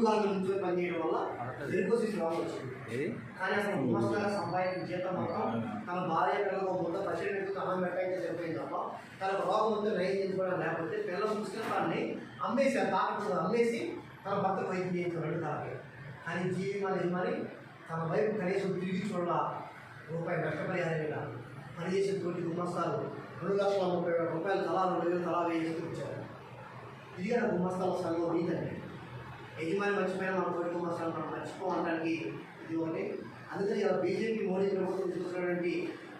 నిలువుగాలు నుంచి పనిచేయడం వల్ల వెరికోసిస్ రోగం వచ్చింది. కానీ అసలు గుమస్తాగా సంపాదించిన జీతం మాత్రం తన భార్య పిల్లలకు ముందు పసిడికి అన్నం పెట్టయితే సరిపోయింది తప్ప తనకు రోగం వస్తే నయం చేసుకోవడం లేకపోతే పిల్లలు పుస్తకాన్ని అమ్మేసి తాకట్టు అమ్మేసి తన భర్తకు వైద్యం చేయించాడు దానికి. కానీ జీవిమాని తన వైపు కనీసం తిరిగి చూడాల రూపాయి నష్టపరిహారం ఇలా పనిచేసిన తోటి గుమస్తాలు 2,30,000 తలా 2,000 తలా వేయించుకు ఇచ్చారు. ఇది కదా గుమస్తాల సంఘం నీతండి. యజమాని మర్చిపోయినా మన తోటి గుమస్తాలు మనం మర్చిపోవడానికి ఇది ఒకటి. అందుకని ఇలా బీజేపీ మోడీ ప్రభుత్వం చూస్తున్నటువంటి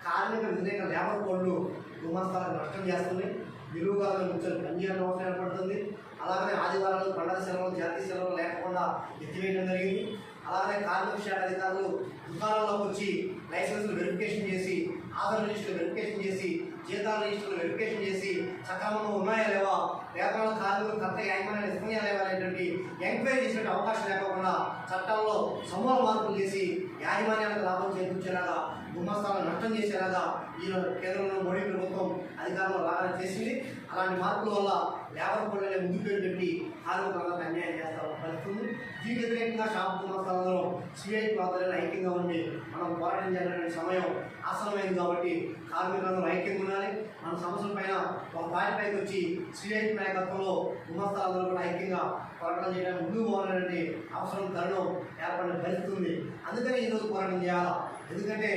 కార్మిక వ్యతిరేక లేబర్ కోడ్లు గుమస్తాలకు నష్టం చేస్తున్నాయి. నిలువుగాలను కూర్చొని పనిచేయడం అవసరం ఏర్పడుతుంది. అలాగనే ఆదివారాలు, పండుగ సెలవులు, జాతీయ సెలవులు లేకుండా ఎత్తివేయడం జరిగింది. అలాగే కార్మిక శాఖ అధికారులు దుకాణంలోకి వచ్చి లైసెన్సులు వెరిఫికేషన్ చేసి, ఆధార్ రిజిస్టర్లు వెరిఫికేషన్ చేసి, జీతాల రిజిస్టర్లు వెరిఫికేషన్ చేసి సక్రమంగా ఉన్నాయా లేవా, వేతనాలు కార్మికులు కరెక్ట్ యాజమాన్యాలు ఇస్తున్నాయా లేవా అనేటువంటి ఎంక్వైరీ చేసే అవకాశం లేకుండా చట్టాల్లో సమూల మార్పులు చేసి యాజమాన్యాలకు లాభం చేకూర్చేలాగా గుమస్తాలను నష్టం చేసేలాగా ఈ కేంద్రంలో మోడీ ప్రభుత్వం అధికారంలో రాగానే చేసింది. అలాంటి మార్పుల వల్ల లేబర్ కోడ్లనే ముందుకు పెట్టి కార్మికులందరికీ అన్యాయం చేస్తా పడుతుంది. దీనికి వ్యతిరేకంగా షాపు గుమస్తాలలో సిఐ పాత్రలను ఐక్యంగా ఉండి మనం పోరాటం చేయాలనే సమయం ఆసనమైంది. కాబట్టి కార్మికులందరూ ఐక్యంగా ఉండాలి. మన సమస్యల పైన ఒక దాటిపైకి వచ్చి సిఐ నాయకత్వంలో గుమస్తాలందరూ కూడా ఐక్యంగా పోరాటం చేయడానికి ముందుకు పోవాలనే అవసరం తరుణం ఏర్పడిన పరిస్థితి ఉంది. అందుకని ఈరోజు పోరాటం చేయాలి. ఎందుకంటే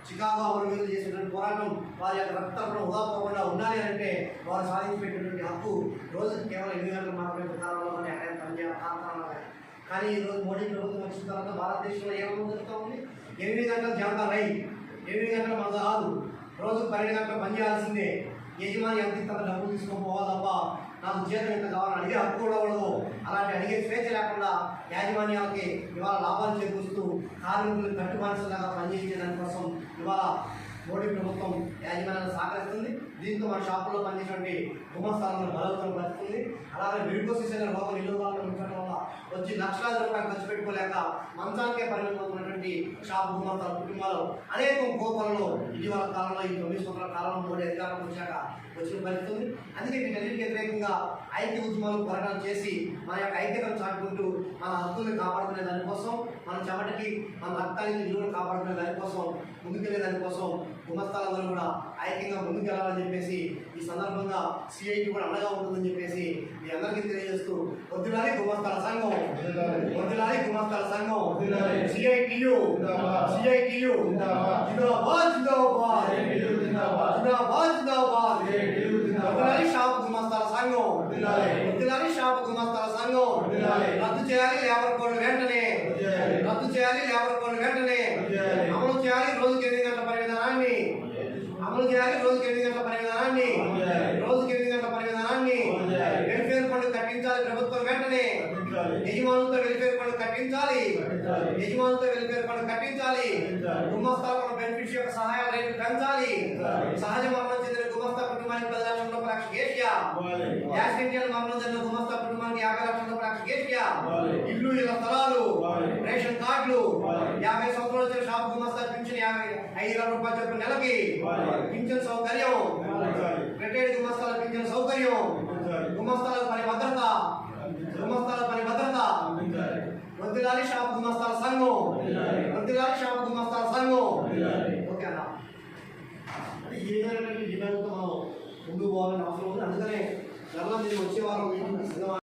చికాగో అమరవీరులు చేసినటువంటి పోరాటం వారి యొక్క రక్తం ఉదాపోకుండా ఉండాలి అంటే వారు సాధించి పెట్టినటువంటి హక్కు రోజుకి కేవలం 8 గంటలు మాత్రమే ప్రధానంలోనే ఎక్కడైనా పనిచేయాలి. కానీ ఈరోజు మోడీ ప్రభుత్వం వచ్చిన తర్వాత భారతదేశంలో ఏమేమి జరుగుతూ ఉంది? 8 గంటలు జనతా రైట్, 8 గంటలు మన కాదు, రోజు 12 గంటలు పని చేయాల్సిందే. యజమాని ఎంత ఇంత డబ్బులు తీసుకొని పోవాలి తప్ప నాకు జీతం ఎంత కావాలని అడిగే హక్కు కూడా ఉండదు. అలాంటి అడిగే స్వేచ్ఛ లేకుండా యాజమాన్యాలకి ఇవాళ లాభాలు చేకూరుస్తూ కార్మికులు కట్టుబానిసలాగా పనిచేసే దానికోసం ఇవాళ మోడీ ప్రభుత్వం యాజమాన్యాన్ని సహకరిస్తుంది. దీంతో మన షాపుల్లో పనిచేసేటువంటి గుమస్తాలను బలోపేతం పరుస్తుంది. అలాగే వెరికోసిస్ అనే రోగం నిలువుగాలను ఉంచడం వల్ల వచ్చి లక్షలాది రూపాయలు ఖర్చు పెట్టుకోలేక మంచానికే పరిమితమవుతున్నటువంటి షాపు గుమస్తాల కుటుంబాలు అనేక కోపాలలో ఇటీవల కాలంలో ఈ 9 సంవత్సరాల కాలంలో మోడీ అధికారం వచ్చాక వచ్చిన పరిస్థితుంది. అందుకే వీటన్నిటికీ వ్యతిరేకంగా ఐక్య ఉద్యమాలు పోరాటాలు చేసి మన యొక్క ఐక్యతను చాటుకుంటూ మన హక్కుల్ని కాపాడుకునే దానికోసం, మన చెమటకి మన రక్తానికి విలువను కాపాడుకునే దానికోసం, ముందుకెళ్లే దానికోసం గుమస్తాలందరూ కూడా ఐక్యంగా ముందుకెళ్లాలని చెప్పేసి ఈ సందర్భంగా సిఐటి కూడా అండగా ఉంటుందని చెప్పేసి మీ అందరికీ తెలియజేస్తూ వద్దులాలి గుమస్తాల సంఘం, వద్దులాలి గుమస్తాల సంఘం, సిఐటియు సిఐటియు జిందాబాద్ జిందాబాద్ జిందాబాద్ జిందాబాద్. వద్దులాలి షాపు గుమస్తాల సంఘం, వద్దులాలి షాపు గుమస్తాల సంఘం. రద్దు చేయాలి లేబర్ కోడ్ వెంటనే, రద్దు చేయాలి లేబర్ కోడ్ వెంటనే. అమలు చేయాలి రోజుకి 8 గంటల పని విధానాన్ని, అమలు చేయాలి రోజుకి 8 గంటల పని విధానాన్ని, రోజుకి 8 గంటల పని విధానాన్ని. వెల్ఫేర్ ఫండ్ కట్టించాలి ప్రభుత్వం వెంటనే. యజమానులతో వెల్ఫేర్ ఫండ్ కట్టించాలి, యజమానులతో వెల్ఫేర్ ఫండ్ కట్టించాలి. గుమస్తాలకు బెనిఫిట్స్ యొక్క సహాయ రేటు పెంచాలి. సహజ మరణం చెందిన గుమస్తా కుటుంబానికి 10 లక్షల రూపాయల ఎక్స్గ్రేషియా, యాక్సిడెంటల్ మరణం చెందిన గుమస్తా కుటుంబానికి 50 లక్షల రూపాయల ఎక్స్గ్రేషియా, ఇల్లు ఇళ్ల స్థలాలు, రేషన్ కార్డులు, 50 సంవత్సరాలు వచ్చిన షాపు గుమస్తా పింఛన్ 5,000 రూపాయలు చొప్పున నెలకి పింఛన్ సౌకర్యం, రిటైర్డ్ గుమస్తాల పింఛన్ సౌకర్యం, గుమస్తాల పని భద్రత, గుమస్తాల పని భద్రత. వద్దులాలి షాపు గుమస్తాల సంఘం, వద్దులాలి షాపు గుమస్తాల సంఘం. ఓకే అన్న, ఈ విధంగా మనం ముందుకు పోవాలని అవసరం ఉంది. అందుకనే ధరలో వచ్చే వారం